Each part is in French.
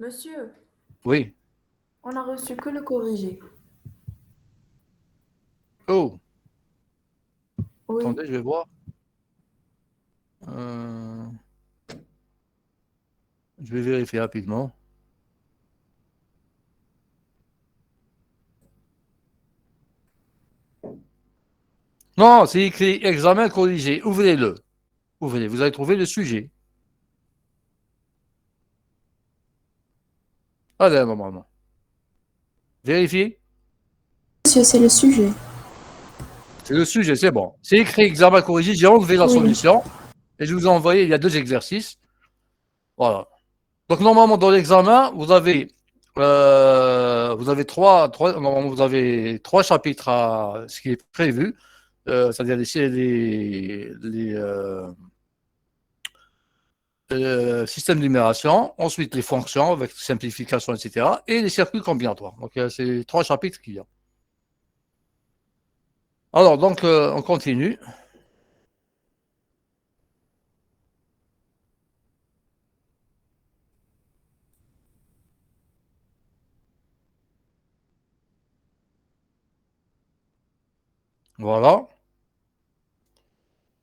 Monsieur, Oui. on a reçu que le corrigé. Oh, Oui, attendez, je vais voir. Euh, je vais vérifier rapidement. Non, c'est écrit examen corrigé. Ouvrez-le. Ouvrez, vous allez trouver le sujet. Allez, normalement. Vérifiez. Monsieur, c'est le sujet. C'est le sujet, c'est bon. C'est écrit examen corrigé. J'ai enlevé la Oui. solution et je vous ai envoyé. Il y a 2 exercices. Voilà. Donc, normalement, dans l'examen, vous avez normalement, vous avez 3 chapitres à ce qui est prévu, c'est-à-dire système de numération, ensuite les fonctions avec simplification, etc., et les circuits combinatoires. Donc, c'est 3 chapitres qu'il y a. Alors, donc, on continue. Voilà.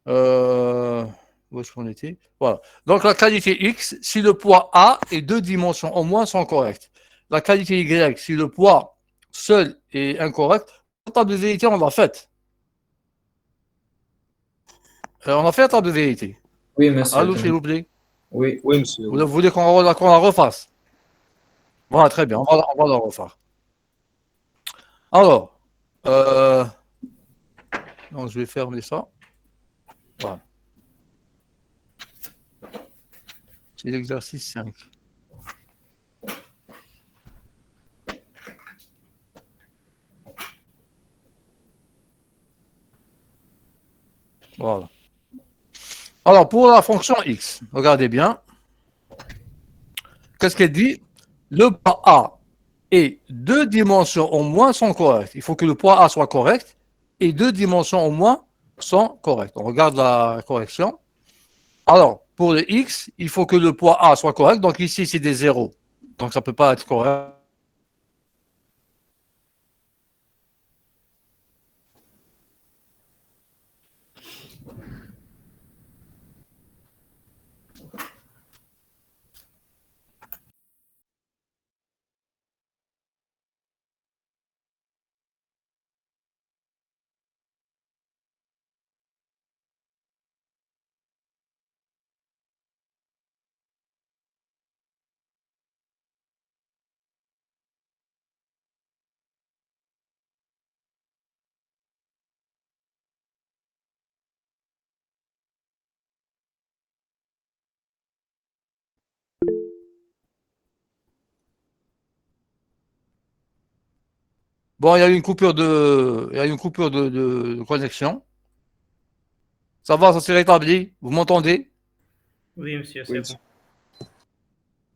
Euh, où est-ce qu'on était? Voilà. Donc, la qualité X, si le poids A et 2 dimensions au moins sont correctes. La qualité Y, si le poids seul est incorrect, la table de vérité, on l'a faite. On a fait la table de vérité. Oui, monsieur. Allô, s'il vous plaît. Oui. Oui, monsieur. Vous voulez qu'on la refasse? Voilà, très bien, on va la refaire. Alors, donc je vais fermer ça. Voilà. C'est l'exercice 5. Voilà. Alors, pour la fonction x, regardez bien. Qu'est-ce qu'elle dit? Le poids A et 2 dimensions au moins sont correctes. Il faut que le poids A soit correct et 2 dimensions au moins sont correctes. On regarde la correction. Alors, pour le x, il faut que le poids A soit correct. Donc ici, c'est des zéros. Donc ça ne peut pas être correct. Bon, il y a eu une coupure de connexion. Ça va, ça s'est rétabli. Vous m'entendez? Oui, monsieur, c'est Oui, bon.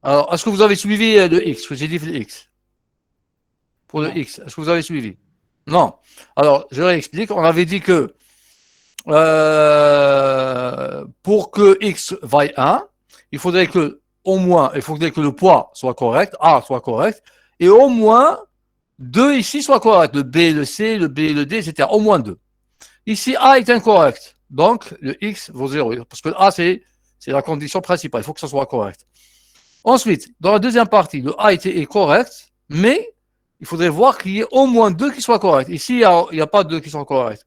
Alors, est-ce que vous avez suivi le x, que j'ai dit le x? Pour le Non. x, est-ce que vous avez suivi? Non. Alors, je réexplique. On avait dit que pour que x vaille 1, il faudrait que le poids soit correct, A soit correct, et au moins 2 ici soient corrects. Le B, le C, le B, le D, etc. Au moins 2. Ici, A est incorrect. Donc, le X vaut 0. Parce que A, c'est la condition principale. Il faut que ça soit correct. Ensuite, dans la deuxième partie, le A est correct, mais il faudrait voir qu'il y ait au moins 2 qui soient corrects. Ici, il n'y a pas 2 qui sont corrects.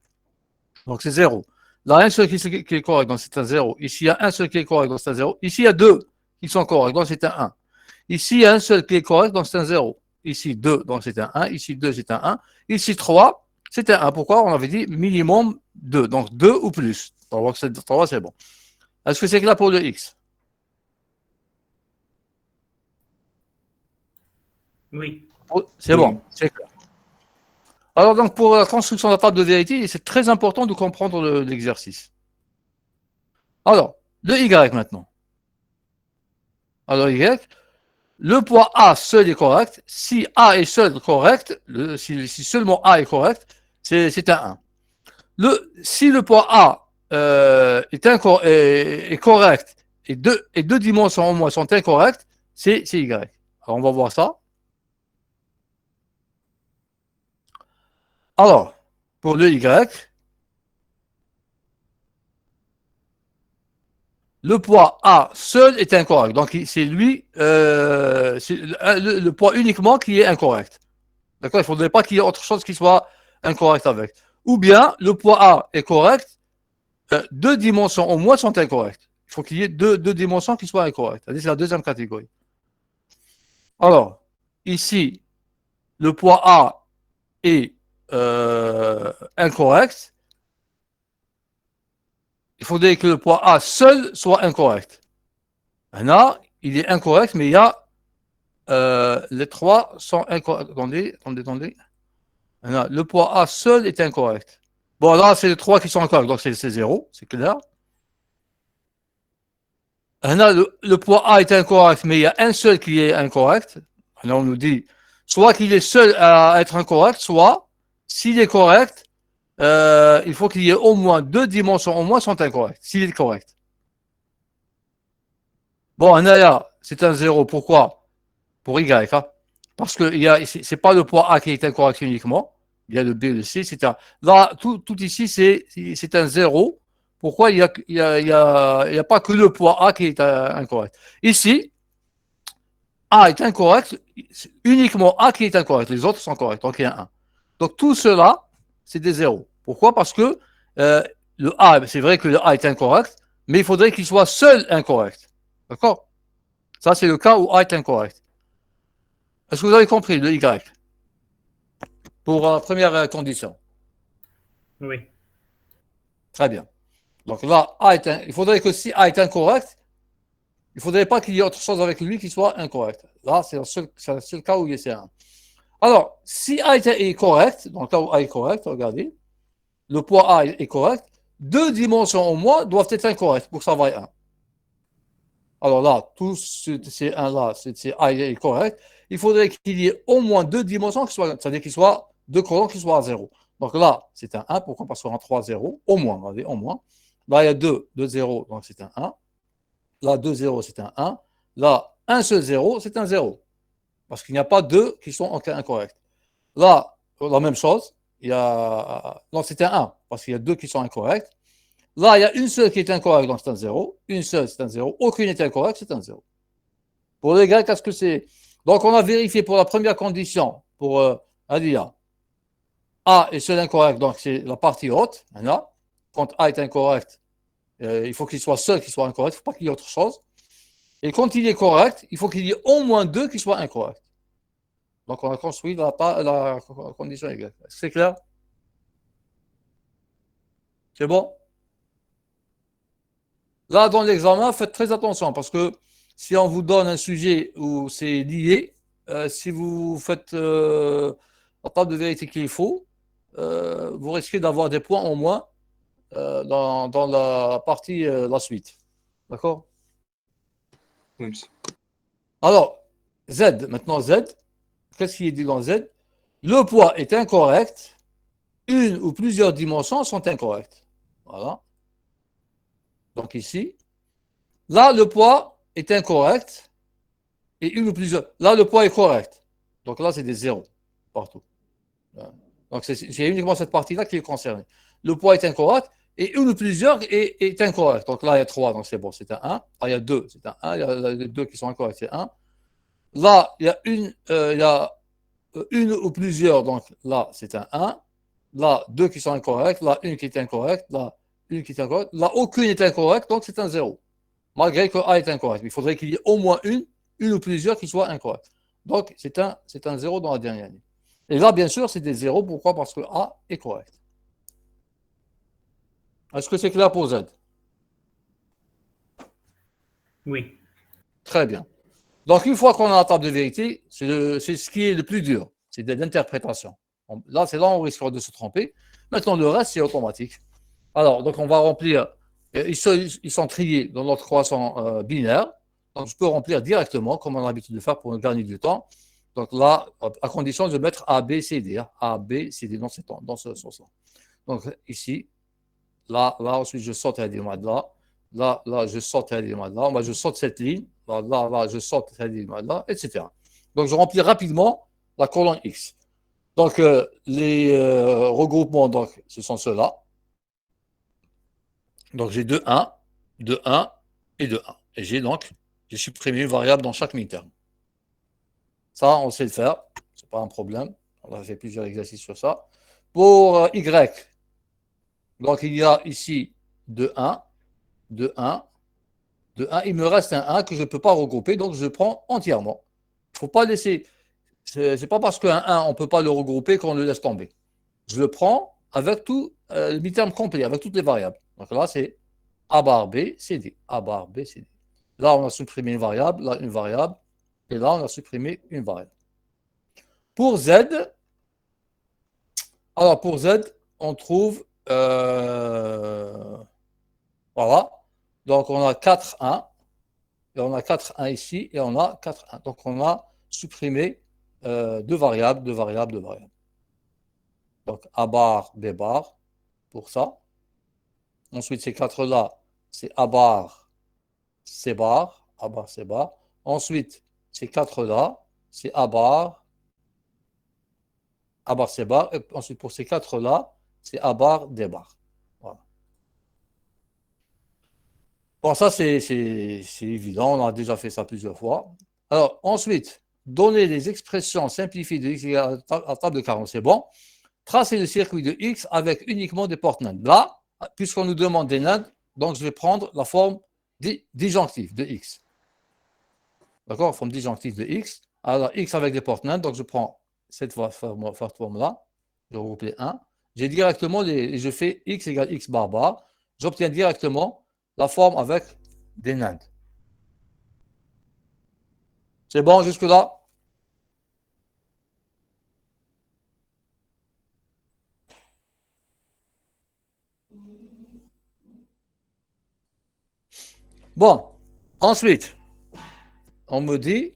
Donc, c'est 0. Là, un seul qui est correct, donc c'est un 0. Ici, il y a un seul qui est correct, donc c'est un 0. Ici, il y a 2 qui sont corrects, donc c'est un 1. Ici, il y a un seul qui est correct, donc c'est un 0. Ici, 2, donc c'est un 1. Ici, 2, c'est un 1. Ici, 3, c'est un 1. Pourquoi? On avait dit minimum 2. Donc 2 ou plus. 3, c'est bon. Est-ce que c'est clair pour le X? Oui. C'est bon, c'est clair. Alors, donc, pour la construction de la table de vérité, c'est très important de comprendre l'exercice. Alors, le Y maintenant. Alors, Y, le poids A seul est correct. Si A est seul correct, si seulement A est correct, c'est un 1. Si le poids A est correct et 2 dimensions au moins sont incorrectes, c'est Y. Alors, on va voir ça. Alors, pour le Y, le poids A seul est incorrect. Donc, c'est lui, c'est le poids uniquement qui est incorrect. D'accord? Il ne faudrait pas qu'il y ait autre chose qui soit incorrect avec. Ou bien, le poids A est correct, deux dimensions au moins sont incorrectes. Il faut qu'il y ait deux dimensions qui soient incorrectes. C'est la deuxième catégorie. Alors, ici, le poids A est incorrect. Il faudrait que le poids A seul soit incorrect. Là, il est incorrect, mais il y a les trois sont incorrects. Attendez. Là, le poids A seul est incorrect. Bon, là, c'est les trois qui sont incorrects, donc c'est 0, c'est clair. Là, le poids A est incorrect, mais il y a un seul qui est incorrect. Là, on nous dit soit qu'il est seul à être incorrect, soit, s'il est correct, il faut qu'il y ait au moins deux dimensions, au moins sont incorrectes, s'il est correct. Bon, là, c'est un 0. Pourquoi? Pour Y, hein? Parce que c'est pas le poids A qui est incorrect uniquement. Il y a le B et le C. Là, tout ici, c'est un 0. Pourquoi il n'y a pas que le poids A qui est incorrect. Ici, A est incorrect, uniquement A qui est incorrect. Les autres sont corrects. Donc, il y a un 1. Donc, tout cela, c'est des 0. Pourquoi? Parce que le A, c'est vrai que le A est incorrect, mais il faudrait qu'il soit seul incorrect. D'accord? Ça, c'est le cas où A est incorrect. Est-ce que vous avez compris le Y? Pour la première condition. Oui. Très bien. Donc là, il faudrait que si A est incorrect, il ne faudrait pas qu'il y ait autre chose avec lui qui soit incorrect. Là, c'est le seul cas où il y a un. Alors, si A est correct, dans le cas où A est correct, regardez, le poids A est correct, deux dimensions au moins doivent être incorrectes pour que ça vaille 1. Alors là, tous ces 1 là, c'est A est correct. Il faudrait qu'il y ait au moins deux dimensions qui soient, c'est-à-dire qu'il soit deux colonnes qui soient à 0. Donc là, c'est un 1. Pourquoi? Parce qu'on a 3 0. Au moins, regardez, au moins. Là, il y a 2 0, donc c'est un 1. Là, 2 0, c'est un 1. Là, un seul 0, c'est un 0. Parce qu'il n'y a pas deux qui sont incorrects. Là, la même chose. Non, c'est un 1, parce qu'il y a deux qui sont incorrects. Là, il y a une seule qui est incorrecte, donc c'est un 0. Une seule, c'est un 0. Aucune est incorrecte, c'est un 0. Pour les Grecs, qu'est-ce que c'est? Donc, on a vérifié pour la première condition, pour Adia. A est seul incorrect, donc c'est la partie haute. Là. Quand A est incorrect, il faut qu'il soit seul qui soit incorrect, il ne faut pas qu'il y ait autre chose. Et quand il est correct, il faut qu'il y ait au moins deux qui soient incorrects. Donc, on a construit la condition Y. C'est clair? C'est bon? Là, dans l'examen, faites très attention parce que si on vous donne un sujet où c'est lié, si vous faites la table de vérité qu'il faut, vous risquez d'avoir des points en moins dans la partie, la suite. D'accord? Oui. Alors, Z, maintenant Z, qu'est-ce qui est dit dans Z? Le poids est incorrect, une ou plusieurs dimensions sont incorrectes. Voilà. Donc ici, là, le poids est incorrect et une ou plusieurs. Là, le poids est correct. Donc là, c'est des zéros partout. Donc c'est uniquement cette partie-là qui est concernée. Le poids est incorrect et une ou plusieurs est incorrect. Donc là, il y a 3, donc c'est bon, c'est un 1. Là, il y a 2, c'est un 1. Il y a les 2 qui sont incorrects, c'est 1. Là, il y a une ou plusieurs, donc là, c'est un 1. Là, 2 qui sont incorrects. Là, une qui est incorrecte. Là, une qui est incorrecte. Là, aucune est incorrecte, donc c'est un 0. Malgré que A est incorrect. Il faudrait qu'il y ait au moins une ou plusieurs qui soient incorrectes. Donc, c'est un 0 dans la dernière ligne. Et là, bien sûr, c'est des 0. Pourquoi? Parce que A est correct. Est-ce que c'est clair pour Z? Oui. Très bien. Donc, une fois qu'on a la table de vérité, c'est ce qui est le plus dur. C'est de l'interprétation. Là, c'est là où on risque de se tromper. Maintenant, le reste, c'est automatique. Alors, donc, on va remplir. Ils sont triés dans notre croissant binaire. Donc, je peux remplir directement, comme on a l'habitude de faire pour gagner du temps. Donc là, à condition de mettre A, B, C, D. Hein. A, B, C, D dans ce sens-là. Donc ici, là, ensuite, je saute à l'élément de là. Là, je saute à l'élément de là. Moi, je saute cette ligne. Là, je saute à l'élément de là, etc. Donc, je remplis rapidement la colonne X. Donc, les regroupements, donc, ce sont ceux-là. Donc, j'ai 2, 1, 2, 1 et 2, 1. Et j'ai supprimé une variable dans chaque midterm. Ça, on sait le faire. Ce n'est pas un problème. On a fait plusieurs exercices sur ça. Pour Y, donc, il y a ici 2, 1, 2, 1, 2, 1. Il me reste un 1 que je ne peux pas regrouper, donc je le prends entièrement. Il ne faut pas laisser. Ce n'est pas parce qu'un 1, on ne peut pas le regrouper qu'on le laisse tomber. Je le prends avec tout le midterm complet, avec toutes les variables. Donc là, c'est A bar B, C, D. A bar B, C, D. Là, on a supprimé une variable, là, une variable. Et là, on a supprimé une variable. Pour Z, alors pour Z, on trouve, voilà. Donc, on a 4, 1. Et on a 4, 1 ici. Et on a 4, 1. Donc, on a supprimé deux variables, deux variables, deux variables. Donc, A bar, B bar, pour ça. Ensuite, ces 4-là, c'est A bar, C bar, A bar, C bar. Ensuite, ces 4-là, c'est A bar, C bar. Et ensuite, pour ces 4-là, c'est A bar, D bar. Voilà. Bon, ça, c'est évident. On a déjà fait ça plusieurs fois. Alors, ensuite, donner les expressions simplifiées de x égale à la table de 40. C'est bon. Tracer le circuit de x avec uniquement des portes NAND. Là, puisqu'on nous demande des NAND, donc je vais prendre la forme disjonctive de x. D'accord? Forme disjonctive de x. Alors, x avec des portes NAND, donc je prends cette forme-là. Je regroupe les 1. J'ai directement je fais x égale x bar bar. J'obtiens directement la forme avec des NAND. C'est bon jusque-là? Bon, ensuite, on me dit,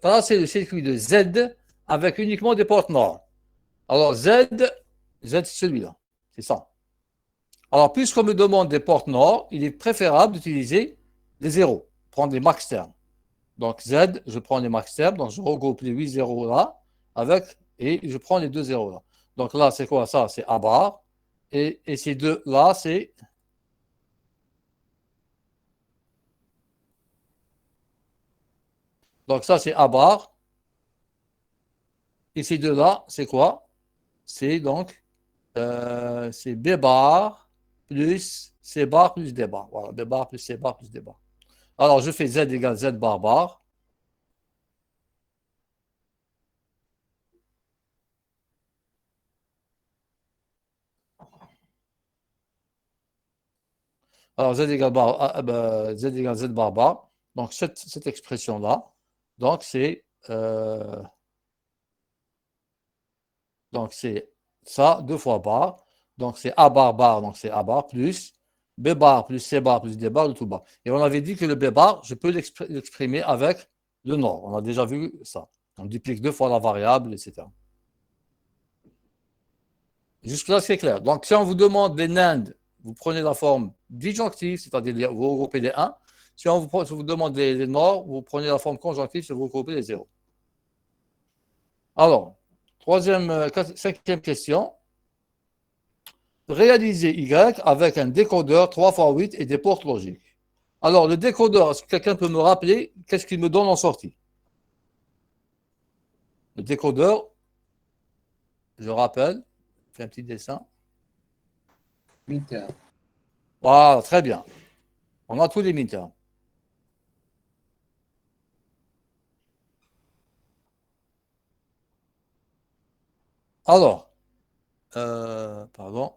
tracer le circuit de Z avec uniquement des portes NOR. Alors, Z c'est celui-là, c'est ça. Alors, puisqu'on me demande des portes NOR, il est préférable d'utiliser les zéros, prendre les max termes. Donc, Z, je prends les max termes, donc je regroupe les 8 zéros là, et je prends les 2 zéros là. Donc là, c'est quoi ça? C'est A bar, et ces deux là, c'est... Donc ça, c'est A bar. Et ces deux-là, c'est quoi? C'est donc c'est B bar plus C bar plus D bar. Voilà, B bar plus C bar plus D bar. Alors, je fais Z égale Z bar bar. Alors, Z égale Z bar bar. Donc, cette expression-là, donc c'est ça, 2 fois bar. Donc, c'est A bar bar, donc c'est A bar plus B bar plus C bar plus D bar de tout bas. Et on avait dit que le B bar, je peux l'exprimer avec le NOR. On a déjà vu ça. On duplique 2 fois la variable, etc. Jusque-là, c'est clair. Donc, si on vous demande des NAND, vous prenez la forme disjonctive, c'est-à-dire vous regroupez les 1. Si on vous demande les NOR, vous prenez la forme conjonctive, c'est vous regroupez les 0. Alors, cinquième question. Réaliser Y avec un décodeur 3 x 8 et des portes logiques. Alors, le décodeur, est-ce que quelqu'un peut me rappeler qu'est-ce qu'il me donne en sortie? Le décodeur, je rappelle, je fais un petit dessin. Midterm. Voilà, très bien. On a tous les midterms. Alors, pardon.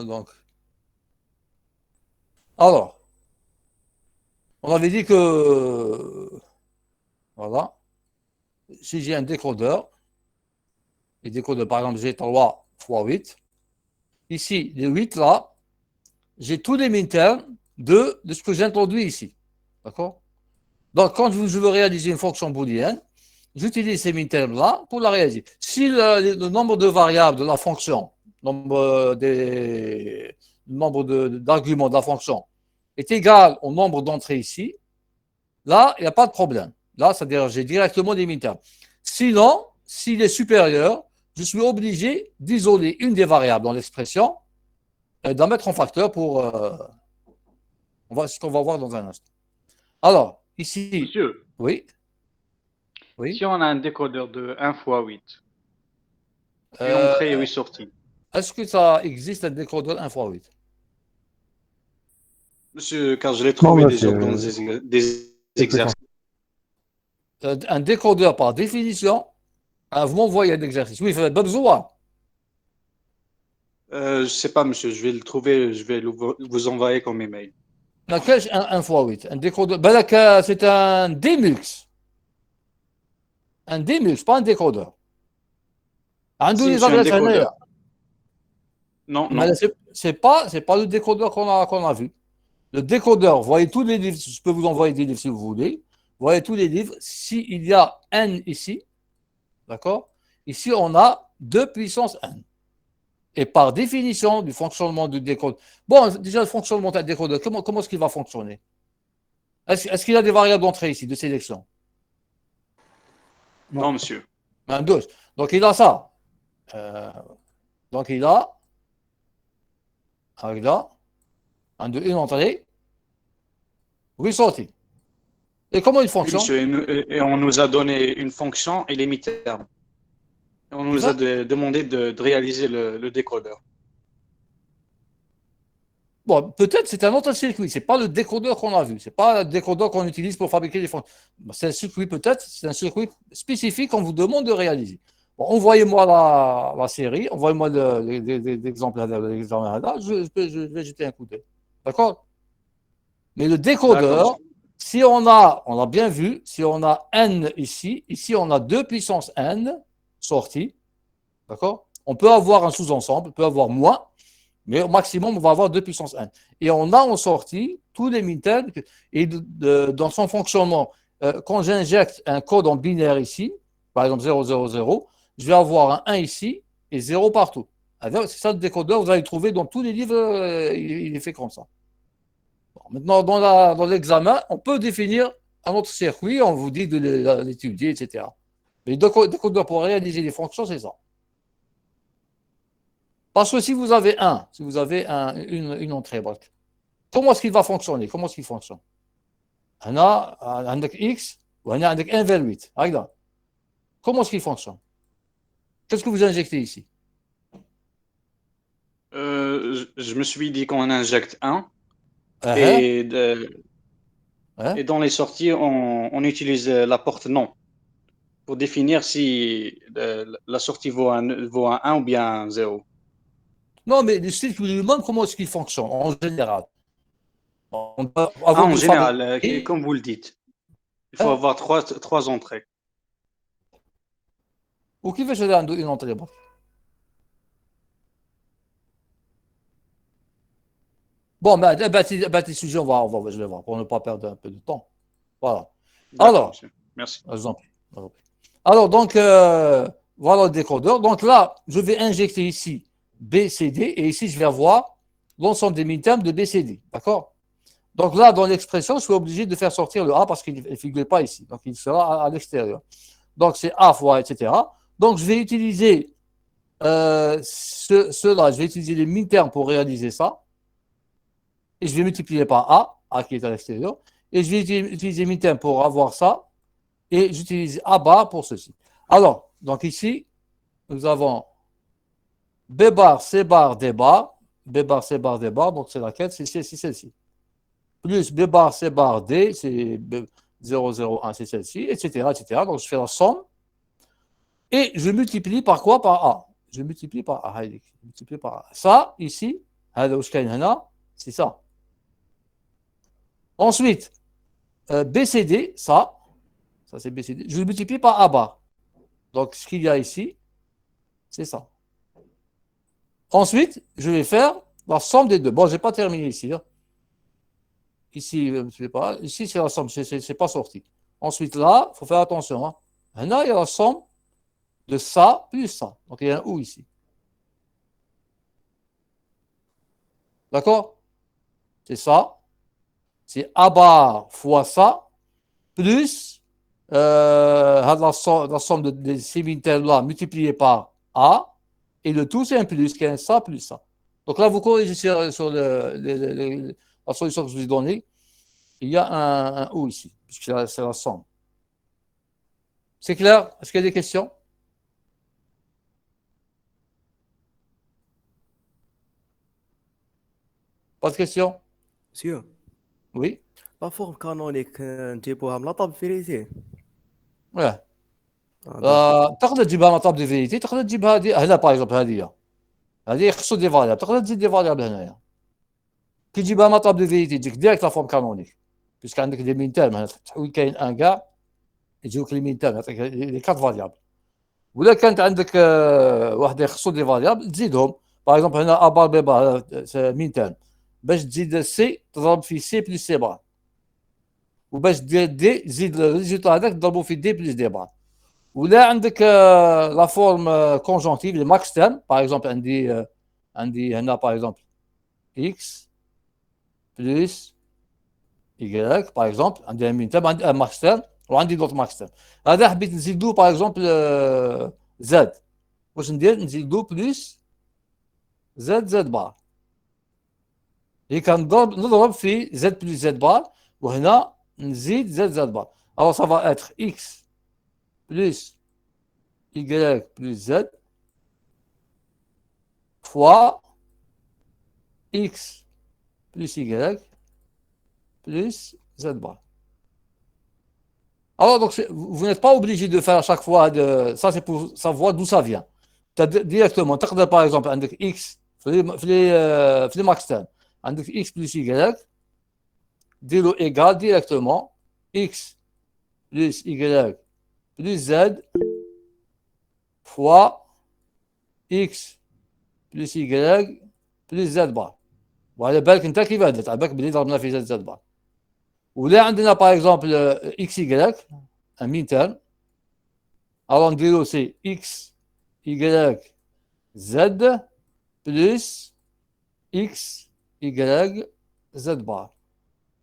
Donc. Alors, on avait dit que, voilà, si j'ai un décodeur, et décodeur, par exemple, j'ai 3 x 8, ici, les 8 là, j'ai tous les midterms de ce que j'ai introduit ici. D'accord? Donc, quand je veux réaliser une fonction booléenne, j'utilise ces midterms-là pour la réaliser. Si le nombre de variables de la fonction, le nombre d'arguments de la fonction est égal au nombre d'entrées ici, là, il n'y a pas de problème. Là, c'est-à-dire j'ai directement des midterms. Sinon, s'il est supérieur, je suis obligé d'isoler une des variables dans l'expression et d'en mettre en facteur pour... ce qu'on va voir dans un instant. Alors, ici... Monsieur, Oui. Oui. si on a un décodeur de 1 fois 8, une Euh, entrée et 8 sorties, Est-ce que ça existe un décodeur 1 x 8? monsieur, car je l'ai trouvé déjà dans des exercices. Un décodeur, par définition, vous m'envoyez un exercice. Oui, il fait besoin. Je ne sais pas, monsieur, je vais le trouver, je vais vous envoyer comme email. Qu'est-ce qu'un 1 x 8? Un décodeur. Ben là, c'est un DMUX. Un DMUX, pas un décodeur. Un Si, les monsieur, un adresses décodeur. Non, mais non. c'est pas le décodeur qu'on a vu. Le décodeur, vous voyez tous les livres, je peux vous envoyer des livres si vous voulez. Vous voyez tous les livres. S'il y a n ici, d'accord? Ici, on a 2 puissance n. Et par définition du fonctionnement du décodeur. Bon, déjà, le fonctionnement d'un décodeur, comment est-ce qu'il va fonctionner? Est-ce qu'il a des variables d'entrée ici, de sélection? Non, monsieur. Un 2. Donc, il a ça. Donc, il a, avec là, une entrée, 8 sorties. Et comment il Oui, fonctionne? monsieur, et on nous a donné une fonction et les midterms. On nous a demandé de réaliser le décodeur. Bon, peut-être c'est un autre circuit. C'est pas le décodeur qu'on a vu. C'est pas le décodeur qu'on utilise pour fabriquer les fonctions. C'est un circuit peut-être. C'est un circuit spécifique qu'on vous demande de réaliser. Bon, envoyez-moi la série. Envoyez-moi l'exemple. Je vais jeter un coup d'œil. D'accord? Mais le décodeur, si on a bien vu, si on a n ici on a 2 puissance n sorties. D'accord? On peut avoir un sous-ensemble, on peut avoir moins. Mais au maximum, on va avoir 2 puissance n. Et on a en sortie tous les midterms. Et dans son fonctionnement, quand j'injecte un code en binaire ici, par exemple 000, je vais avoir un 1 ici et 0 partout. C'est ça le décodeur, vous allez le trouver dans tous les livres, il est fait comme ça. Bon, maintenant, dans l'examen, on peut définir un autre circuit, on vous dit de l'étudier, etc. Mais le décodeur pour réaliser les fonctions, c'est ça. Parce que si vous avez une entrée, comment est-ce qu'il va fonctionner? Comment est-ce qu'il fonctionne? On a un X ou on a un 1 vers 8. Regarde. Comment est-ce qu'il fonctionne? Qu'est-ce que vous injectez ici? Je me suis dit qu'on injecte 1 Uh-huh. et dans les sorties, on utilise la porte non pour définir si la sortie vaut un 1 ou bien un 0. Non, mais le style vous demande comment est-ce qu'il fonctionne en général. En général, comme vous le dites, il faut avoir trois entrées. Ou qui veut choisir une entrée? Bon, tes sujets, je vais voir, pour ne pas perdre un peu de temps. Voilà. Alors, Monsieur. Merci. Alors, donc, voilà le décodeur. Donc là, je vais injecter ici BCD et ici, je vais avoir l'ensemble des midterms de BCD. D'accord? Donc là, dans l'expression, je suis obligé de faire sortir le A parce qu'il ne figure pas ici. Donc, il sera à l'extérieur. Donc, c'est A fois, etc. Donc, je vais utiliser cela. Je vais utiliser les midterms pour réaliser ça. Et je vais multiplier par A qui est à l'extérieur. Et je vais utiliser midterm pour avoir ça. Et j'utilise A bar pour ceci. Alors, donc ici, nous avons B bar, C bar, D bar. B bar, C bar, D bar. Donc, c'est laquelle? C'est celle-ci. Plus B bar, C bar, D. C'est 0, 0, 1, c'est celle-ci, etc., etc. Donc, je fais la somme. Et je multiplie par quoi? Par A. Je multiplie par A. Je multiplie par A. Ça, ici, c'est ça. Ensuite, BCD, ça c'est BCD. Je le multiplie par A bar. Donc, ce qu'il y a ici, c'est ça. Ensuite, je vais faire la somme des deux. Bon, je n'ai pas terminé ici. Hein. Ici, ici c'est la somme, c'est pas sorti. Ensuite, là, il faut faire attention. Hein. Maintenant, il y a la somme de ça plus ça. Donc, il y a un ou ici. D'accord? C'est ça. c'est A bar fois ça, plus la somme de ces militaires-là multipliée par A, et le tout, c'est un plus, qui est ça plus ça. Donc là, vous corrigez sur la solution que je vous ai donnée. Il y a un ou ici, puisque c'est la somme. C'est clair? Est-ce qu'il y a des questions? Pas de questions? Monsieur, Oui? la forme canonique نجيبوها من طاب فيريتي. Ouais. داكور. تقدر تجيبها على طاب دي فيريتي، تقدر تجيبها هنا باغ اكزومبل هذه يخصو دي فاريابل، تقدر تزيد دي فاريابل هنايا. كي تجيبها على طاب دي فيريتي تجيك ديريكت لا فورم كانونيك، بيسك عندك دي مين تيرم هنا تحوي كاين ان كاع يجيوك لي مين تيرم يعطيك لي كات فاريابل. ولا كانت عندك واحد يخصو دي فاريابل تزيدهم، باغ اكزومبل هنا ا بار بي بار مين تيرم، باش تزيد سي تضرب في سي بلس سي بار، وباش دير دي تزيد الريزولتا هذاك تضربو في دي بلس دي بار. ولا عندك لا فورم كونجونكتيف لي ماكس تيرم، باغ اكزومبل عندي هنا باغ اكزومبل اكس بلس y باغ اكزومبل، عندي مين تيرم، عندي ان ماكس تيرم وعندي دوت ماكس تيرم. هذا حبيت نزيدو باغ اكزومبل زاد، واش ندير؟ نزيدو بلس زد بار، هي نضرب في زد بلس زد بار، وهنا نزيد زد بار. alors ça va être x plus y plus z fois x plus y plus z bar. Alors, donc, vous n'êtes pas obligé de faire à chaque fois, ça c'est pour savoir d'où ça vient. Directement, par exemple, avec x, les max term, avec x plus y, dire égal directement x plus y plus z fois x plus y plus z bar. وعلى بالك انت كيف هدت على بالك بلي ضربنا في زد بار. ولا عندنا باغ اكزومبل اكس y un min terme, alors نديرو سي اكس y z plus x y z بار،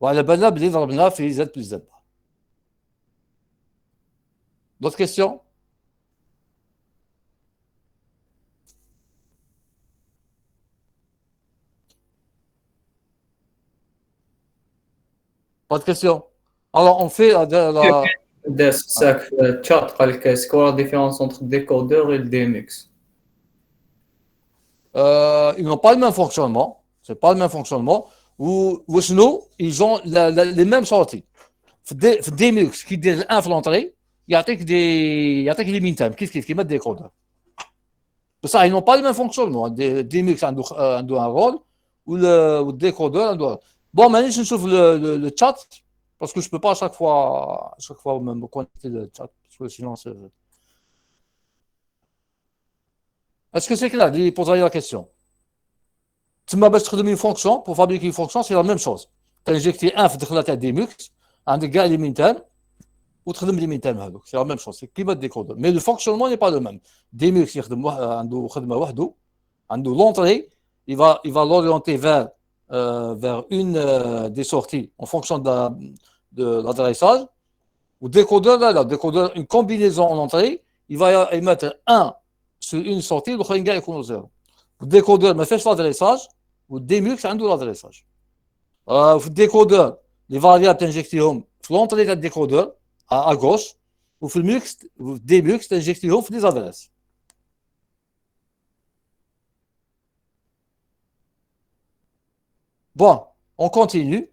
وعلى بالنا بلي ضربنا في z plus z بار. D'autres questions? Pas de questions. Alors, on fait ça chat c'est quoi la différence entre le décodeur et le DMX? Ils n'ont pas le même fonctionnement. C'est pas le même fonctionnement. Ou sinon, ils ont les mêmes sorties. في DMX qui dit un l'entrée, يعطيك les mean time كيف mettre des décodeurs. Ça, ils n'ont pas le même fonctionnement. DMX a un rôle ou le décodeur a un rôle. Bon, maintenant, je trouve le chat, parce que je ne peux pas à chaque fois me connecter le chat, parce que sinon c'est... Est-ce que c'est clair? Il poserait la question. Tu m'as besoin de une fonction, pour fabriquer une fonction, c'est la même chose. Tu as injecté un dans la tête des mux, un des gars élémentaires, ou tu as les élémentaires, c'est la même chose, c'est qui va décoder. Mais le fonctionnement n'est pas le même. Des mux, il y a l'entrée, il va l'orienter vers une des sorties en fonction de l'adressage. Ou décodeur, là, décodeur, une combinaison en entrée, il va émettre 1 sur une sortie, le kharinga est comme 0. Le décodeur me fait l'adressage, ou démux, c'est un de l'adressage. Le décodeur, les variables injectées l'entrée du décodeur à gauche, ou le démux, c'est injecté les adresses. Bon, on continue.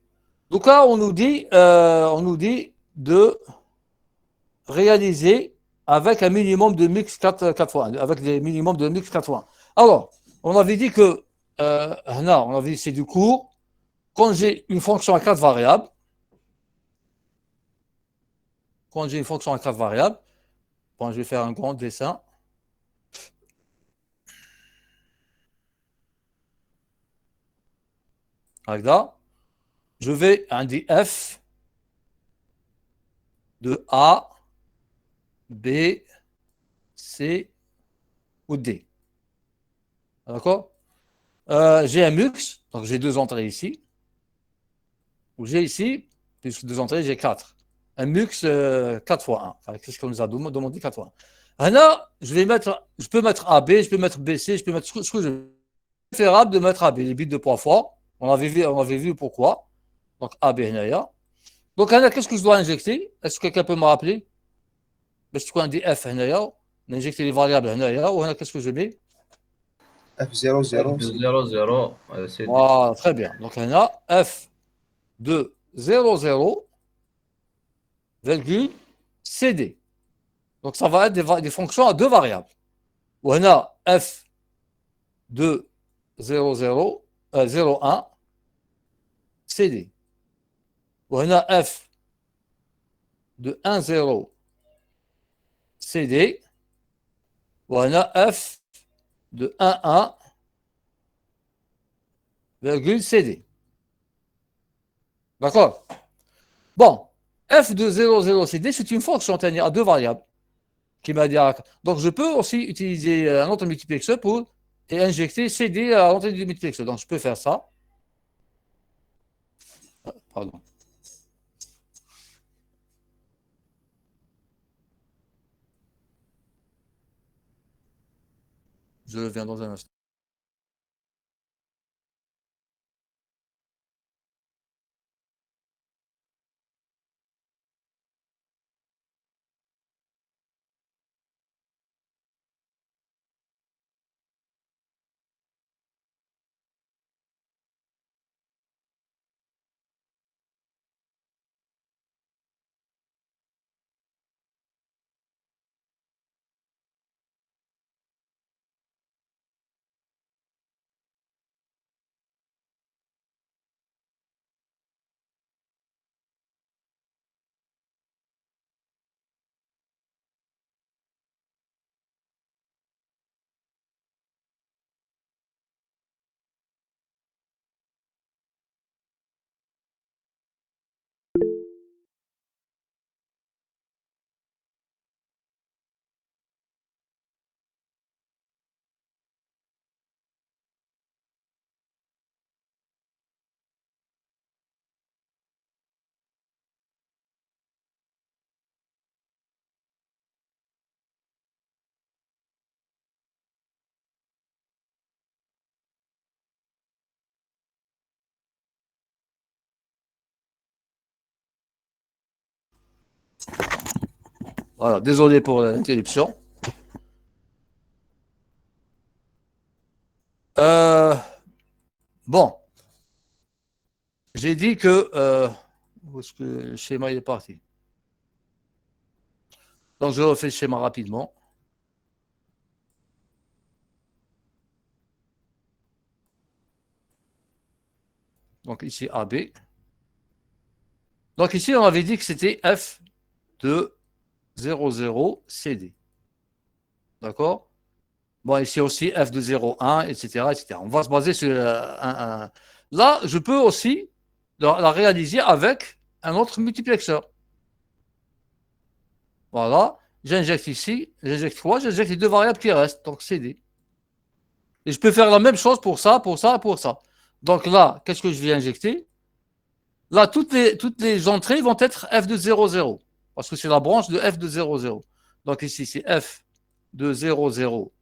Donc là, on nous dit de réaliser avec un minimum de mix 4 fois, avec des minimums de mix 4 fois. Alors, on avait dit que, on avait dit c'est du cours, quand j'ai une fonction à 4 variables, bon, je vais faire un grand dessin. Là, je vais indiquer f de A, B, C ou D. D'accord? J'ai un mux, donc j'ai deux entrées ici. où j'ai ici, puisque deux entrées, j'ai 4. Un mux 4 fois 1. Enfin, c'est ce qu'on nous a demandé 4 fois 1. Là, je peux mettre AB, je peux mettre BC, je peux mettre ce que je veux. C'est préférable de mettre AB, les bits de poids fort. On avait vu pourquoi. Donc AB, هنايا. Donc là, qu'est-ce que je dois injecter? Est-ce que quelqu'un peut me rappeler? باش تكون عندي F هنايا. N'injecter les variables هنايا. وهنا, qu'est-ce que je mets? F0 0 0 0 c'est Voilà, très bien. Donc هنا F de 0 0 virgule CD. Donc ça va être des fonctions à deux variables. وهنا F de 0 0 0 1 CD. وهنا F de 1 0 CD. وهنا F de 1 1 virgule CD. D'accord? Bon, F de 0 0 CD, c'est une fonction à deux variables. Donc je peux aussi utiliser un autre multiplexeur et injecter CD à l'entrée du multiplexeur. Donc je peux faire ça. Pardon. Je reviens dans un instant. Voilà, désolé pour l'interruption. Bon, j'ai dit que où est-ce que le schéma est parti? Donc je refais le schéma rapidement. Donc ici AB. Donc ici on avait dit que c'était F de 0 0 CD. D'accord? Bon, ici aussi F de 0 1, etc., etc. On va se baser sur un. Là, je peux aussi la réaliser avec un autre multiplexeur. Voilà, j'injecte ici, j'injecte quoi? J'injecte les deux variables qui restent, donc CD. Et je peux faire la même chose pour ça, pour ça, pour ça. Donc là, qu'est-ce que je vais injecter? Là, toutes les entrées vont être F de 0 0, parce que c'est la branche de F de 0 0. Donc ici, c'est F de 0 0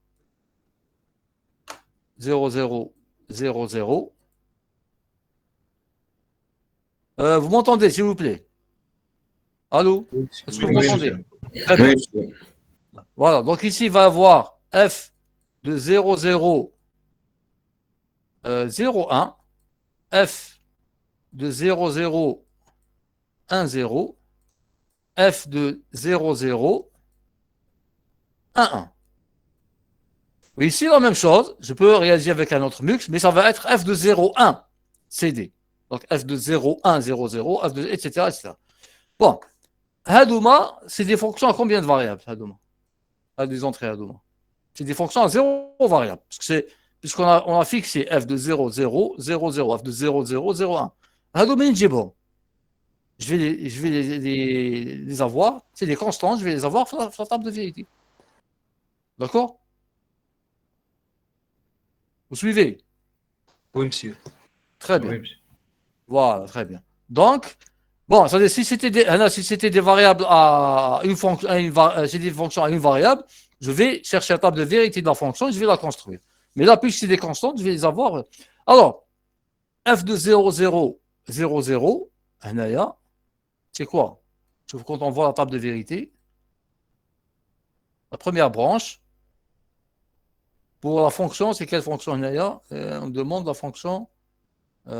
0 0 0 0. Vous m'entendez, s'il vous plaît? Allô? Est-ce que vous m'entendez? Oui. Voilà, donc ici, il va y avoir F de 0 0 0 1, F de 0 0 1 0, F de 0 0 1 1. Ici, la même chose, je peux réaliser avec un autre mux, mais ça va être F de 0 1 CD. Donc F de 0 1 0 0, F de etc. etc. Bon, Hadouma, c'est des fonctions à combien de variables, Hadouma? À des entrées Hadouma. C'est des fonctions à 0 variable. Puisqu'on a fixé F de 0 0 0 0, F de 0 0 0 1. Hadouma, je vais les avoir, c'est des constantes, je vais les avoir sur la table de vérité. D'accord? Vous suivez? Oui, monsieur. Très bien. Oui, monsieur. Voilà, très bien. Donc, bon, ça veut dire, si c'était des variables à une fonction, c'est des fonctions à une variable, je vais chercher la table de vérité de la fonction et je vais la construire. Mais là, puisque c'est des constantes, je vais les avoir. Alors, f de 0, 0, 0, 0, c'est quoi? Quand on voit la table de vérité, la première branche, pour la fonction, c'est quelle fonction Naya? On demande la fonction, y.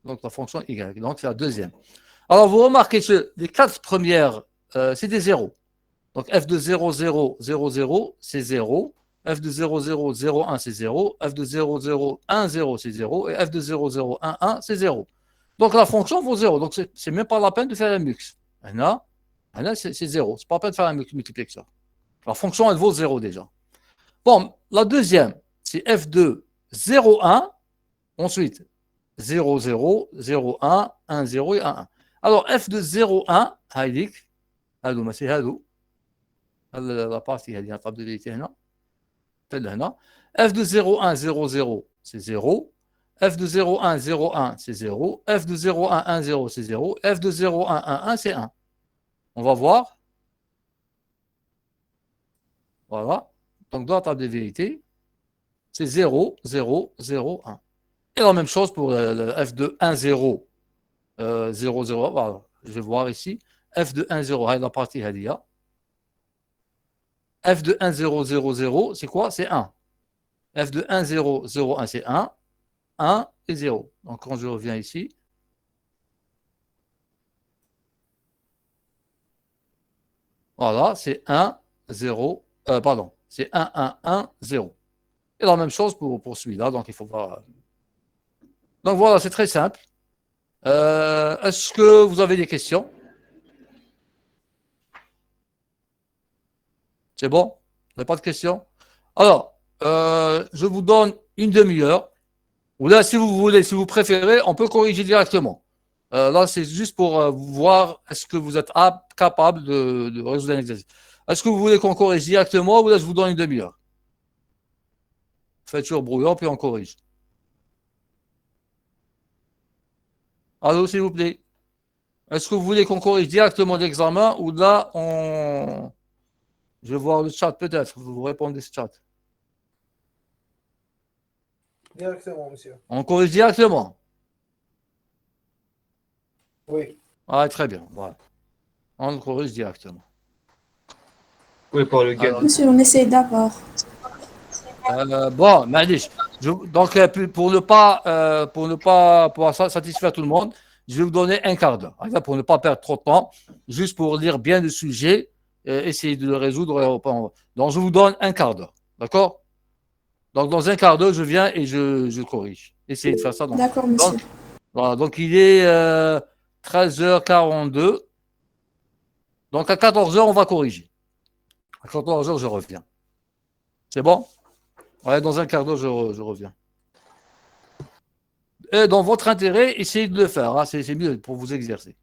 Donc la fonction y. Donc c'est la deuxième. Alors vous remarquez que les 4 premières, c'est des zéros. Donc f de 0, 0, 0, 0, c'est 0. F de 0, 0, 0, 1, c'est 0. F de 0, 0, 1, 0, c'est 0. Et f de 0, 0, 1, 1, c'est 0. Donc la fonction vaut 0. Donc c'est même pas la peine de faire un mux. Là, c'est 0. C'est pas la peine de faire un multiplexeur. La fonction, elle vaut 0 déjà. Bon, la deuxième, c'est f de 0, 1. Ensuite, 0, 0, 0, 1, 1, 0 et 1, 1. Alors, f de 0, 1, هايديك هادو ماشي هادو la partie هذه la table de vérité هنا هنا f de 0, 1, 0, 0, c'est 0. f de 0, 1, 0, 1, c'est 0. f de 0, 1, 1, 0, c'est 0. f de 0, 1, 1, 1, c'est 1. On va voir. Voilà. Donc, dans la table de vérité, c'est 0, 0, 0, 1. Et la même chose pour le f de 1, 0, 0, 0. Voilà. Je vais voir ici. f de 1, 0, la partie hadia. f de 1, 0, 0, 0, c'est quoi? C'est 1. f de 1, 0, 0, 1, c'est 1. 1 et 0. Donc, quand je reviens ici, voilà, c'est 1, 0, pardon, c'est 1, 1, 1, 0. Et la même chose pour celui-là, donc il faut voir. Donc voilà, c'est très simple. Est-ce que vous avez des questions? C'est bon? Vous n'avez pas de questions? Alors, je vous donne une demi-heure. Ou là, si vous voulez, si vous préférez, on peut corriger directement. Là, c'est juste pour voir est-ce que vous êtes capable de résoudre un exercice. Est-ce que vous voulez qu'on corrige directement ou là, je vous donne une demi-heure? Faites sur brouillon, puis on corrige. Allô, s'il vous plaît. Est-ce que vous voulez qu'on corrige directement l'examen ou là, je vais voir le chat peut-être. Vous répondez ce chat. Directement, monsieur. On corrige directement. Oui. Ah, très bien. Voilà. On corrige directement. Oui, pour le gain. Monsieur, on essaye d'abord. Bon, Malish. Donc, pour ne pas pouvoir satisfaire tout le monde, je vais vous donner un quart d'heure. Pour ne pas perdre trop de temps, juste pour lire bien le sujet, essayer de le résoudre. Donc, je vous donne un quart d'heure. D'accord? Donc, dans un quart d'heure, je viens et je corrige. Essayez de faire ça. D'accord, monsieur. Voilà, donc il est 13h42. Donc, à 14h, on va corriger. À 14h, je reviens. C'est bon? Ouais, dans un quart d'heure, je reviens. Et dans votre intérêt, essayez de le faire. Hein, c'est mieux pour vous exercer.